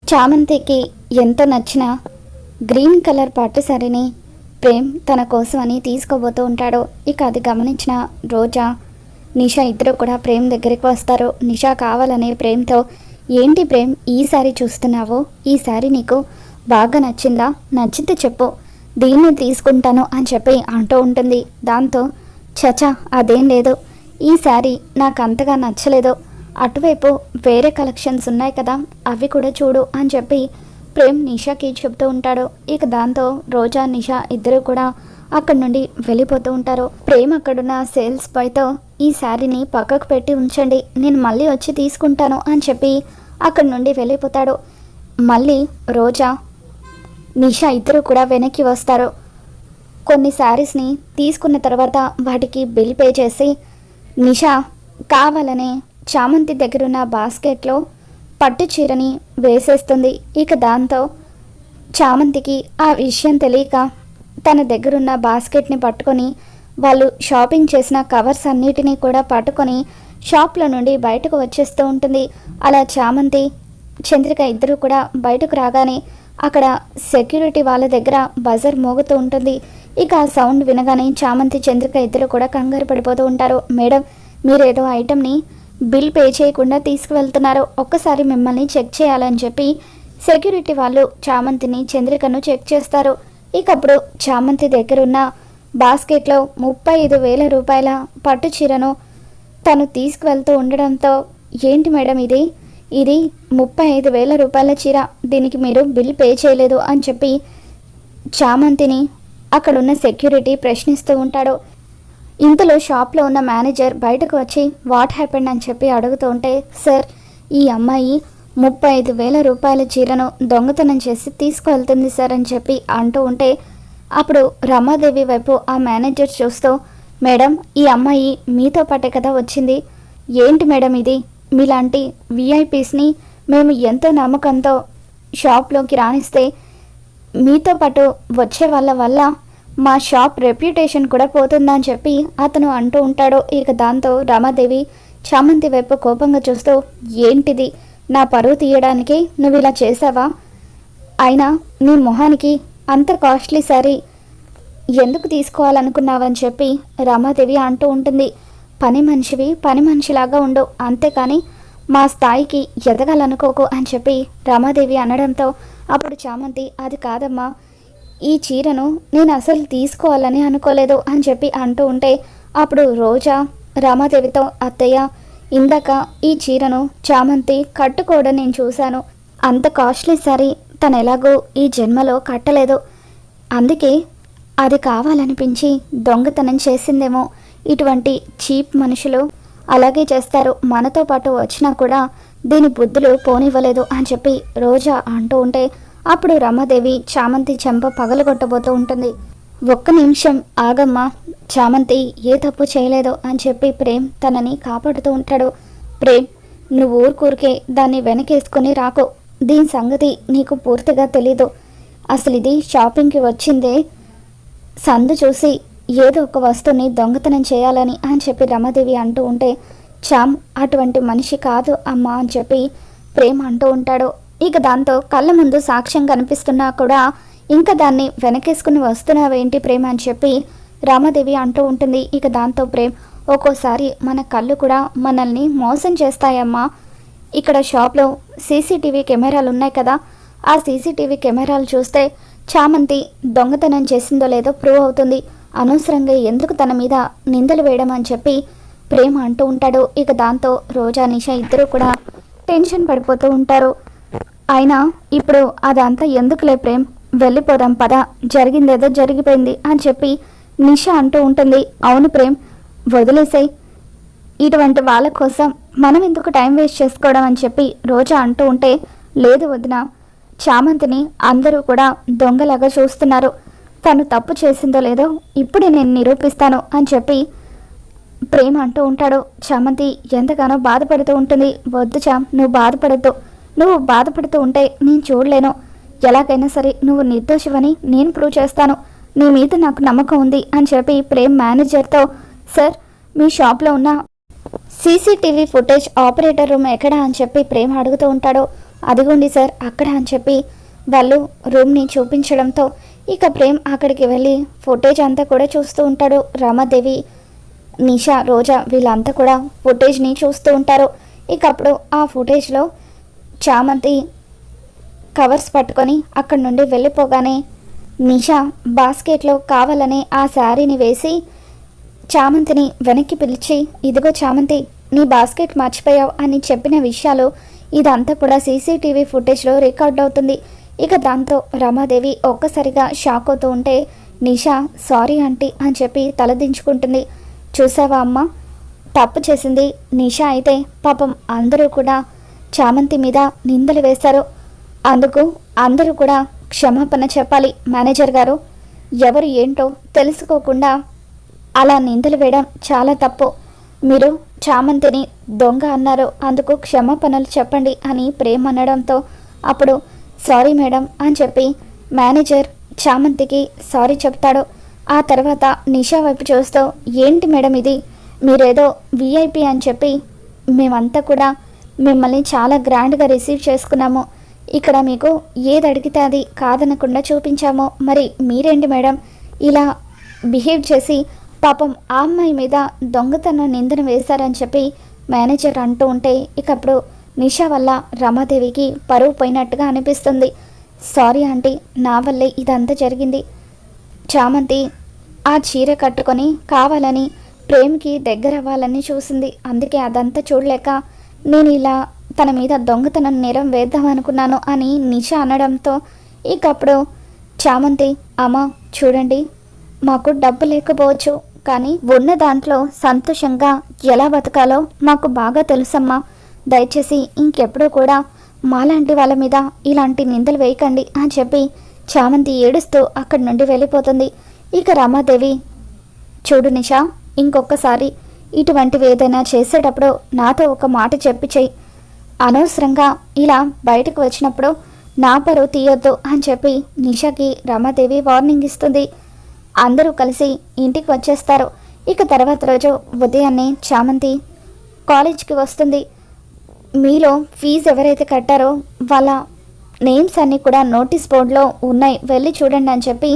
చామంతికి ఎంతో నచ్చిన green colour పట్టు సారీని ప్రేమ్ తన కోసం అని తీసుకోబోతూ ఉంటాడు. ఇక అది గమనించిన రోజా నిషా ఇద్దరు కూడా ప్రేమ్ దగ్గరికి వస్తారు. నిషా కావాలనే ప్రేమ్తో, ఏంటి ప్రేమ్ ఈ సారీ చూస్తున్నావు, ఈ సారీ నీకు బాగా నచ్చిందా, నచ్చితే చెప్పు, దీన్ని తీసుకుంటాను అని చెప్పి అంటూ ఉంటుంది. దాంతో చచా అదేం లేదు, ఈ సారీ నాకు అంతగా నచ్చలేదు, అటువైపు వేరే కలెక్షన్స్ ఉన్నాయి కదా అవి కూడా చూడు అని చెప్పి ప్రేమ్ నిషాకి చెప్తూ ఉంటాడు. ఇక దాంతో రోజా నిషా ఇద్దరు కూడా అక్కడి నుండి వెళ్ళిపోతూ ఉంటారు. ప్రేమ్ అక్కడున్న సేల్స్ బాయ్తో, ఈ శారీని పక్కకు పెట్టి ఉంచండి, నేను మళ్ళీ వచ్చి తీసుకుంటాను అని చెప్పి అక్కడి నుండి వెళ్ళిపోతాడు. మళ్ళీ రోజా నిషా ఇద్దరు కూడా వెనక్కి వస్తారు. కొన్ని శారీస్ని తీసుకున్న తర్వాత వాటికి బిల్ పే చేసి నిషా కావాలనే చామంతి దగ్గరున్న బాస్కెట్లో పట్టు చీరని వేసేస్తుంది. ఇక దాంతో చామంతికి ఆ విషయం తెలియక తన దగ్గరున్న బాస్కెట్ని పట్టుకొని వాళ్ళు షాపింగ్ చేసిన కవర్స్ అన్నిటినీ కూడా పట్టుకొని షాప్లో నుండి బయటకు వచ్చేస్తూ ఉంటుంది. అలా చామంతి చంద్రిక ఇద్దరు కూడా బయటకు రాగానే అక్కడ సెక్యూరిటీ వాళ్ళ దగ్గర బజర్ మోగుతూ ఉంటుంది. ఇక ఆ సౌండ్ వినగానే చామంతి చంద్రిక ఇద్దరు కూడా కంగారు పడిపోతూ ఉంటారు. మేడం, మీరేదో ఐటమ్ని బిల్ పే చేయకుండా తీసుకువెళ్తున్నారు, ఒక్కసారి మిమ్మల్ని చెక్ చేయాలని చెప్పి సెక్యూరిటీ వాళ్ళు చామంతిని చంద్రికను చెక్ చేస్తారు. ఇకప్పుడు చామంతి దగ్గరున్న బాస్కెట్లో 35,000 రూపాయల పట్టు చీరను తను తీసుకువెళ్తూ ఉండడంతో, ఏంటి మేడం ఇది 35,000 రూపాయల చీర, దీనికి మీరు బిల్ పే చేయలేదు అని చెప్పి చామంతిని అక్కడున్న సెక్యూరిటీ ప్రశ్నిస్తూ ఉంటాడు. ఇంతలో షాప్లో ఉన్న మేనేజర్ బయటకు వచ్చి వాట్ హ్యాపెండ్ అని చెప్పి అడుగుతూ ఉంటే, సార్, ఈ అమ్మాయి 35,000 రూపాయల చీరను దొంగతనం చేసి తీసుకువెళ్తుంది సార్ అని చెప్పి అంటూ ఉంటే, అప్పుడు రమాదేవి వైపు ఆ మేనేజర్ చూస్తూ, మేడం, ఈ అమ్మాయి మీతో పాటే కదా వచ్చింది, ఏంటి మేడం ఇది, మీలాంటి విఐపీస్ని మేము ఎంతో నమ్మకంతో షాప్లోకి రాణిస్తే మీతో పాటు వచ్చే వాళ్ళ వల్ల మా షాప్ రెప్యుటేషన్ కూడా పోతుందని చెప్పి అతను అంటూ ఉంటాడు. ఇక దాంతో రమాదేవి చామంతి వైపు కోపంగా చూస్తూ, ఏంటిది, నా పరువు తీయడానికి నువ్వు ఇలా చేసావా, అయినా నీ మొహానికి అంత కాస్ట్లీ సారీ ఎందుకు తీసుకోవాలనుకున్నావని చెప్పి రమాదేవి అంటూ ఉంటుంది. పని మనిషిలాగా ఉండు, అంతేకాని మా స్థాయికి ఎదగాలనుకోకు అని చెప్పి రమాదేవి అనడంతో అప్పుడు చామంతి, అది కాదమ్మా, ఈ చీరను నేను అసలు తీసుకోవాలని అనుకోలేదు అని చెప్పి అంటూ ఉంటే, అప్పుడు రోజా రామాదేవితో, అత్తయ్య, ఇందాక ఈ చీరను చామంతి కట్టుకోవడం నేను చూశాను, అంత కాస్ట్లీ సారీ తను ఎలాగో ఈ జన్మలో కట్టలేదు, అందుకే అది కావాలనిపించి దొంగతనం చేసిందేమో, ఇటువంటి చీప్ మనుషులు అలాగే చేస్తారు, మనతో పాటు వచ్చినా కూడా దీని బుద్ధులు పోనివ్వలేదు అని చెప్పి రోజా అంటూ ఉంటే, అప్పుడు రమాదేవి చామంతి చెంప పగలగొట్టబోతూ ఉంటుంది. ఒక్క నిమిషం ఆగమ్మా, చామంతి ఏ తప్పు చేయలేదు అని చెప్పి ప్రేమ్ తనని కాపాడుతూ ఉంటాడు. ప్రేమ్, నువ్వు ఊరికూరికే దాన్ని వెనకేసుకొని రాకు, దీని సంగతి నీకు పూర్తిగా తెలీదు, అసలు ఇది షాపింగ్కి వచ్చిందే సందు చూసి ఏదో ఒక వస్తువుని దొంగతనం చేయాలని అని చెప్పి రమాదేవి అంటూ ఉంటే, చామ్ అటువంటి మనిషి కాదు అమ్మా అని చెప్పి ప్రేమ్ అంటూ ఉంటాడు. ఇక దాంతో కళ్ళ ముందు సాక్ష్యం కనిపిస్తున్నా కూడా ఇంకా దాన్ని వెనకేసుకుని వస్తున్నావేంటి ప్రేమ అని చెప్పి రామాదేవి అంటూ ఉంటుంది. ఇక దాంతో ప్రేమ్, ఒక్కోసారి మన కళ్ళు కూడా మనల్ని మోసం చేస్తాయమ్మా, ఇక్కడ షాప్లో సీసీటీవీ కెమెరాలు ఉన్నాయి కదా, ఆ సీసీటీవీ కెమెరాలు చూస్తే చామంతి దొంగతనం చేసిందో లేదో ప్రూవ్ అవుతుంది, అనవసరంగా ఎందుకు తన మీద నిందలు వేయడం అని చెప్పి ప్రేమ అంటూ ఉంటాడు. ఇక దాంతో రోజా నిషా ఇద్దరు కూడా టెన్షన్ పడిపోతూ ఉంటారు. అయినా ఇప్పుడు అదంతా ఎందుకులే ప్రేమ్, వెళ్ళిపోదాం పద, జరిగిందేదో జరిగిపోయింది అని చెప్పి నిషా అంటూ ఉంటుంది. అవును ప్రేమ్, వదిలేసాయి, ఇటువంటి వాళ్ళ కోసం మనం ఎందుకు టైం వేస్ట్ చేసుకోవడం అని చెప్పి రోజా అంటూ ఉంటే, లేదు వదిన, చామంతిని అందరూ కూడా దొంగలాగా చూస్తున్నారు, తను తప్పు చేసిందో లేదో ఇప్పుడే నేను నిరూపిస్తాను అని చెప్పి ప్రేమ అంటూ ఉంటాడు. చామంతి ఎంతగానో బాధపడుతూ ఉంటుంది. వద్దు చామ్, నువ్వు బాధపడద్దు, నువ్వు బాధపడుతూ ఉంటే నేను చూడలేను, ఎలాగైనా సరే నువ్వు నిర్దోషివని నేను ప్రూవ్ చేస్తాను, నీ మీద నాకు నమ్మకం ఉంది అని చెప్పి ప్రేమ్ మేనేజర్తో, సార్, మీ షాప్లో ఉన్న సీసీటీవీ ఫుటేజ్ ఆపరేటర్ రూమ్ ఎక్కడా అని చెప్పి ప్రేమ్ అడుగుతూ ఉంటాడు. అదిగోండి సార్ అక్కడ అని చెప్పి వాళ్ళు రూమ్ని చూపించడంతో ఇక ప్రేమ్ అక్కడికి వెళ్ళి ఫుటేజ్ అంతా కూడా చూస్తూ ఉంటాడు. రమాదేవి, నిషా, రోజా వీళ్ళంతా కూడా ఫుటేజ్ని చూస్తూ ఉంటారు. ఇక అప్పుడు ఆ ఫుటేజ్లో చామంతి కవర్స్ పట్టుకొని అక్కడి నుండి వెళ్ళిపోగానే నిషా బాస్కెట్లో కావాలనే ఆ శారీని వేసి చామంతిని వెనక్కి పిలిచి, ఇదిగో చామంతి, నీ బాస్కెట్ మర్చిపోయావు అని చెప్పిన విషయాలు ఇదంతా కూడా సీసీటీవీ ఫుటేజ్లో రికార్డ్ అవుతుంది. ఇక దాంతో రమాదేవి ఒక్కసారిగా షాక్ అవుతూ ఉంటే నిషా సారీ ఆంటీ అని చెప్పి తలదించుకుంటుంది. చూసావా అమ్మ, తప్పు చేసింది నిషా అయితే పాపం అందరూ కూడా చామంతి మీద నిందలు వేశారు. అందుకు అందరూ కూడా క్షమాపణ చెప్పాలి మేనేజర్ గారు. ఎవరు ఏంటో తెలుసుకోకుండా అలా నిందలు వేయడం చాలా తప్పు. మీరు చామంతిని దొంగ అన్నారు, అందుకు క్షమాపణలు చెప్పండి అని ప్రేమ్ అనడంతో అప్పుడు సారీ మేడం అని చెప్పి మేనేజర్ చామంతికి సారీ చెప్తాడు. ఆ తర్వాత నిషా వైపు చూస్తూ, ఏంటి మేడం ఇది, మీరేదో విఐపి అని చెప్పి మేమంతా కూడా మిమ్మల్ని చాలా గ్రాండ్గా రిసీవ్ చేసుకున్నాము. ఇక్కడ మీకు ఏది అడిగితే అది కాదనకుండా చూపించాము. మరి మీరేంటి మేడం ఇలా బిహేవ్ చేసి పాపం ఆ అమ్మాయి మీద దొంగతనం నిందన వేశారని చెప్పి మేనేజర్ అంటూ ఉంటే ఇక అప్పుడు నిషా వల్ల రమాదేవికి పరువు పోయినట్టుగా అనిపిస్తుంది. సారీ ఆంటీ, నా వల్లే ఇదంతా జరిగింది. చామంతి ఆ చీర కట్టుకొని కావాలని ప్రేమ్కి దగ్గర అవ్వాలని చూసింది. అందుకే అదంతా చూడలేక నేను ఇలా తన మీద దొంగతనం నేరం వేద్దామనుకున్నాను అని నిషా అనడంతో ఇక అప్పుడు చామంతి, అమ్మ చూడండి, మాకు డబ్బు లేకపోవచ్చు కానీ ఉన్న దాంట్లో సంతోషంగా ఎలా బతకాలో మాకు బాగా తెలుసమ్మా. దయచేసి ఇంకెప్పుడూ కూడా మాలాంటి వాళ్ళ మీద ఇలాంటి నిందలు వేయకండి అని చెప్పి చామంతి ఏడుస్తూ అక్కడి నుండి వెళ్ళిపోతుంది. ఇక రమాదేవి, చూడు నిషా, ఇంకొకసారి ఇటువంటివి ఏదైనా చేసేటప్పుడు నాతో ఒక మాట చెప్పి చెయ్యి. అనవసరంగా ఇలా బయటకు వచ్చినప్పుడు నా పరువు తీయొద్దు అని చెప్పి నిషాకి రమాదేవి వార్నింగ్ ఇస్తుంది. అందరూ కలిసి ఇంటికి వచ్చేస్తారు. ఇక తర్వాత రోజు ఉదయాన్నే చామంతి కాలేజ్కి వస్తుంది. మీలో ఫీజు ఎవరైతే కట్టారో వాళ్ళ నేమ్స్ అన్నీ కూడా నోటీస్ బోర్డులో ఉన్నాయి, వెళ్ళి చూడండి అని చెప్పి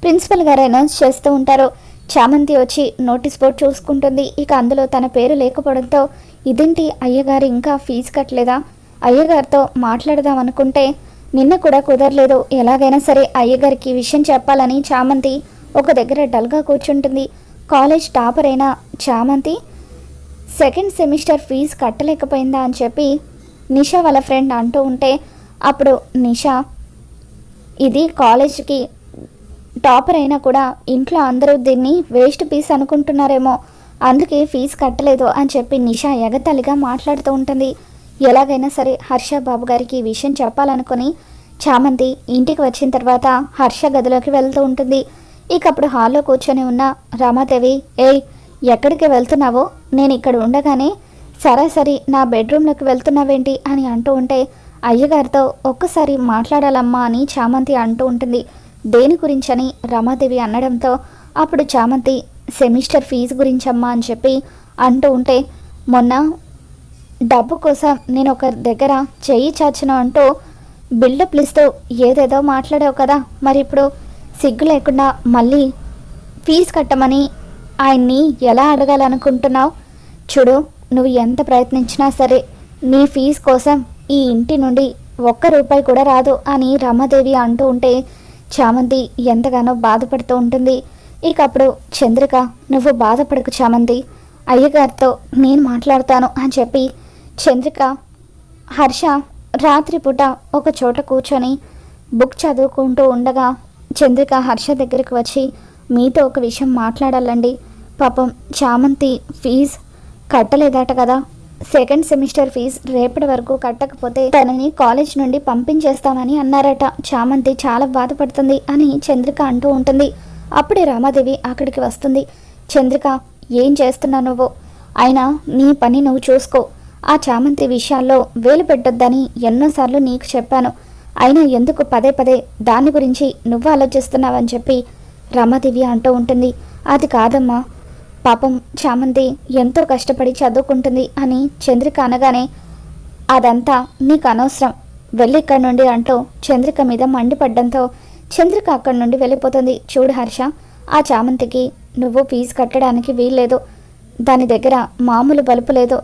ప్రిన్సిపల్ గారు అనౌన్స్ చేస్తూ ఉంటారు. చామంతి వచ్చి నోటీస్ బోర్డు చూసుకుంటుంది. ఇక అందులో తన పేరు లేకపోవడంతో ఇదేంటి, అయ్యగారు ఇంకా ఫీజు కట్టలేదా, అయ్యగారితో మాట్లాడదాం అనుకుంటే నిన్న కూడా కుదరలేదు. ఎలాగైనా సరే అయ్యగారికి ఈ విషయం చెప్పాలని చామంతి ఒక దగ్గర డల్గా కూర్చుంటుంది. కాలేజ్ టాపర్ అయిన చామంతి సెకండ్ సెమిస్టర్ ఫీజు కట్టలేకపోయిందా అని చెప్పి నిషా వాళ్ళ ఫ్రెండ్ అంటూ ఉంటే అప్పుడు నిషా, ఇది కాలేజ్కి టాపర్ అయినా కూడా ఇంట్లో అందరూ దీన్ని వేస్ట్ పీస్ అనుకుంటున్నారేమో, అందుకే ఫీజు కట్టలేదు అని చెప్పి నిషా ఎగతాళిగా మాట్లాడుతూ ఉంటుంది. ఎలాగైనా సరే హర్ష బాబు గారికి ఈ విషయం చెప్పాలనుకుని చామంతి ఇంటికి వచ్చిన తర్వాత హర్ష గదిలోకి వెళ్తూ ఉంటుంది. ఇక అప్పుడు హాల్లో కూర్చొని ఉన్న రమాదేవి, ఏయ్ ఎక్కడికి వెళ్తున్నావో, నేను ఇక్కడ ఉండగానే సరాసరి నా బెడ్రూమ్లోకి వెళ్తున్నావేంటి అని అంటూ ఉంటే అయ్యగారితో ఒక్కసారి మాట్లాడాలమ్మా అని చామంతి అంటూ ఉంటుంది. దేని గురించని రమాదేవి అనడంతో అప్పుడు చామంతి సెమిస్టర్ ఫీజు గురించమ్మా అని చెప్పి అంటూ ఉంటే మొన్న డబ్బు కోసం నేను ఒక దగ్గర చెయ్యి చాచను అంటూ బిల్డప్లు ఇస్తూ ఏదేదో మాట్లాడావు కదా, మరి ఇప్పుడు సిగ్గు లేకుండా మళ్ళీ ఫీజు కట్టమని ఆయన్ని ఎలా అడగాలనుకుంటున్నావు? చూడు, నువ్వు ఎంత ప్రయత్నించినా సరే నీ ఫీజు కోసం ఈ ఇంటి నుండి ₹1 కూడా రాదు అని రమాదేవి అంటూ ఉంటే చామంతి ఎంతగానో బాధపడుతూ ఉంటుంది. ఇక అప్పుడు చంద్రిక, నువ్వు బాధపడకు చామంతి, అయ్యగారితో నేను మాట్లాడతాను అని చెప్పి చంద్రిక హర్ష రాత్రిపూట ఒక చోట కూర్చొని బుక్ చదువుకుంటూ ఉండగా చంద్రిక హర్ష దగ్గరికి వచ్చి, మీతో ఒక విషయం మాట్లాడాలండి, పాపం చామంతి ఫీజు కట్టలేదట కదా, సెకండ్ సెమిస్టర్ ఫీజు రేపటి వరకు కట్టకపోతే తనని కాలేజ్ నుండి పంపించేస్తామని అన్నారట. చామంతి చాలా బాధపడుతుంది అని చంద్రిక అంటూ ఉంటుంది. అప్పుడే రామాదేవి అక్కడికి వస్తుంది. చంద్రిక, ఏం చేస్తున్నావు నువ్వు? అయినా నీ పని నువ్వు చూసుకో, ఆ చామంతి విషయాల్లో వేలు పెట్టొద్దని ఎన్నోసార్లు నీకు చెప్పాను, అయినా ఎందుకు పదే పదే దాని గురించి నువ్వు ఆలోచిస్తున్నావని చెప్పి రమాదేవి అంటూ ఉంటుంది. అది కాదమ్మా, పాపం చామంతి ఎంతో కష్టపడి చదువుకుంటుంది అని చంద్రిక అనగానే అదంతా నీకు అనవసరం, వెళ్ళి ఇక్కడి నుండి అంటూ చంద్రిక మీద మండిపడ్డంతో చంద్రిక అక్కడి నుండి వెళ్ళిపోతుంది. చూడు హర్ష, ఆ చామంతికి నువ్వు ఫీజు కట్టడానికి వీల్లేదు. దాని దగ్గర మామూలు బలుపు లేదు.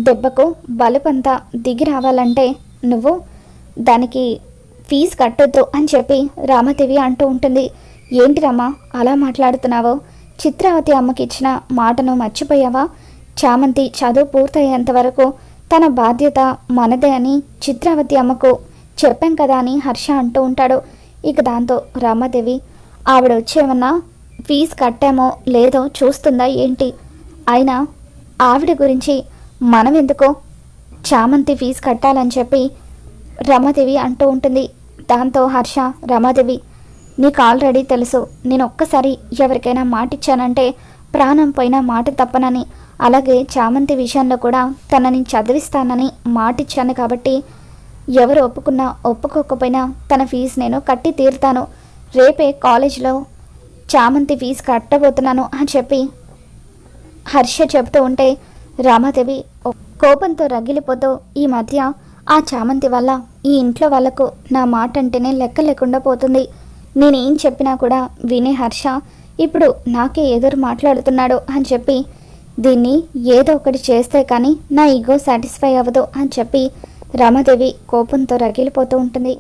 దెబ్బకు బలుపంతా దిగి రావాలంటే నువ్వు దానికి ఫీజు కట్టొద్దు అని చెప్పి రామదేవి అంటూ ఉంటుంది. ఏంటి రమ్మా అలా మాట్లాడుతున్నావో? చిత్రావతి అమ్మకి ఇచ్చిన మాటను మర్చిపోయావా? చామంతి చదువు పూర్తయ్యేంత వరకు తన బాధ్యత మనదే అని చిత్రావతి అమ్మకు చెప్పాం కదా అని హర్ష అంటూ ఉంటాడు. ఇక దాంతో రామాదేవి ఆవిడ వచ్చేమన్నా ఫీజు కట్టామో లేదో చూస్తుందా ఏంటి? అయినా ఆవిడ గురించి మనం ఎందుకో చామంతి ఫీజు కట్టాలని చెప్పి రమాదేవి అంటూ ఉంటుంది. దాంతో హర్ష, రమాదేవి నీకు ఆల్రెడీ తెలుసు, నేను ఒక్కసారి ఎవరికైనా మాట ఇచ్చానంటే ప్రాణం పోయినా మాట తప్పనని, అలాగే చామంతి విషయంలో కూడా తనని చదివిస్తానని మాట ఇచ్చాను. కాబట్టి ఎవరు ఒప్పుకున్నా ఒప్పుకోకపోయినా తన ఫీజు నేను కట్టి తీరుతాను. రేపే కాలేజీలో చామంతి ఫీజు కట్టబోతున్నాను అని చెప్పి హర్ష చెబుతూ ఉంటే రామాదేవి కోపంతో రగిలిపోతూ, ఈ మధ్య ఆ చామంతి వల్ల ఈ ఇంట్లో వాళ్ళకు నా మాట అంటేనే లెక్క లేకుండా పోతుంది. నేనేం చెప్పినా కూడా వినే హర్ష ఇప్పుడు నాకే ఎదురు మాట్లాడుతున్నాడు అని చెప్పి దీన్ని ఏదో ఒకటి చేస్తే కానీ నా ఈగో సాటిస్ఫై అవ్వదు అని చెప్పి రామాదేవి కోపంతో రగిలిపోతూ ఉంటుంది.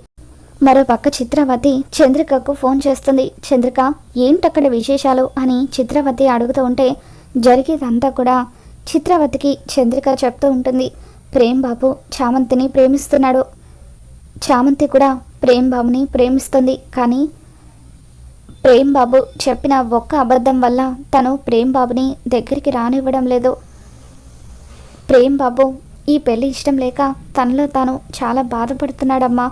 మరోపక్క చిత్రవతి చంద్రికకు ఫోన్ చేస్తుంది. చంద్రిక, ఏంటక్కడ విశేషాలు అని చిత్రవతి అడుగుతూ ఉంటే జరిగేదంతా కూడా చిత్రవతికి చంద్రిక చెప్తూ ఉంటుంది. ప్రేమ్ బాబు చామంతిని ప్రేమిస్తున్నాడు, చామంతి కూడా ప్రేమ్ బాబుని ప్రేమిస్తుంది. కానీ ప్రేమ్ బాబు చెప్పిన ఒక్క అబద్ధం వల్ల తను ప్రేమ్ బాబుని దగ్గరికి రానివ్వడం లేదు. ప్రేమ్ బాబు ఈ పెళ్లి ఇష్టం లేక తనలో తాను చాలా బాధపడుతున్నాడమ్మా.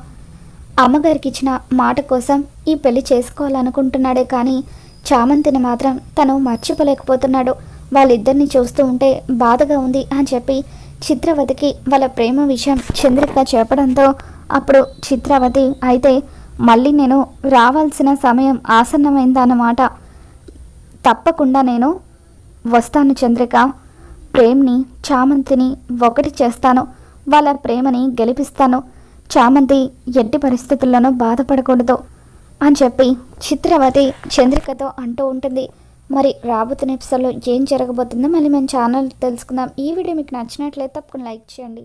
అమ్మగారికి ఇచ్చిన మాట కోసం ఈ పెళ్లి చేసుకోవాలనుకుంటున్నాడే కానీ చామంతిని మాత్రం తను మర్చిపోలేకపోతున్నాడు. వాళ్ళిద్దరిని చూస్తూ ఉంటే బాధగా ఉంది అని చెప్పి చిత్రవతికి వాళ్ళ ప్రేమ విషయం చంద్రిక చెప్పడంతో అప్పుడు చిత్రవతి, అయితే మళ్ళీ నేను రావాల్సిన సమయం ఆసన్నమైందన్నమాట. తప్పకుండా నేను వస్తాను చంద్రిక. ప్రేమ్ని చామంతిని ఒకటి చేస్తాను, వాళ్ళ ప్రేమని గెలిపిస్తాను. చామంతి ఎట్టి పరిస్థితుల్లోనూ బాధపడకూడదు అని చెప్పి చిత్రవతి చంద్రికతో అంటూ ఉంటుంది. మరి రాబోతున్న ఎపిసోడ్లో ఏం జరగబోతుందో మళ్ళీ మన ఛానల్ తెలుసుకుందాం. ఈ వీడియో మీకు నచ్చినట్లయితే తప్పకుండా లైక్ చేయండి.